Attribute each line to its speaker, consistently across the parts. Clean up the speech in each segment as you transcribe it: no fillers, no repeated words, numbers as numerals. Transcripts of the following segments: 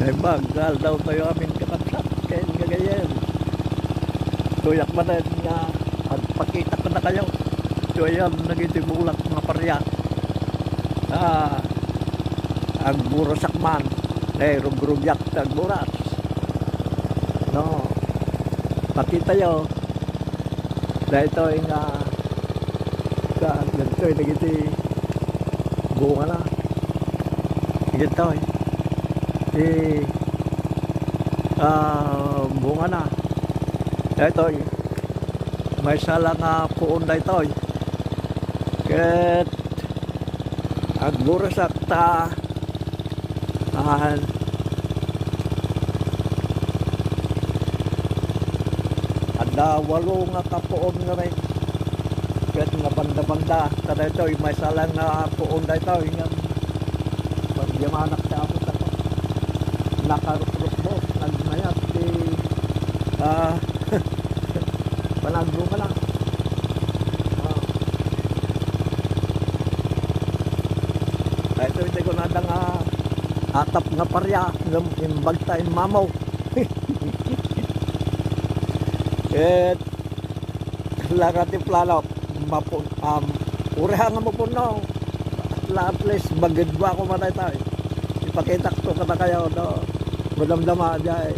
Speaker 1: Ay bagal daw tayo aming kakapsat. Kaya nga ganyan. Tuyak ba na nga magpakita ko na kayo. So ayan, nagitibulak mga parya. Ang burasakman. Rugrugyak ang buras. No. Pakita yo. Dahil ito yung ganito yung nagiti bunga na. Ganito bunga na. Ito may salang puon na ito. Ket ang burasak ta ada walo nga kapuon nga rin. Ket nga banda-banda kada ito may salang puon na ito. Pagyamanak sa abot ako. Nakaruprup nagmayat di panagbo ka lang. Ito hindi ko nadang atap nga parya ng bagta in mamaw. Et lakati plano mapun ureha nga mapuno. At least bagidwa ko matay tayo. Ipakita ko kada kayo no. Madamdama dyan.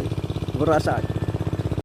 Speaker 1: Burasan.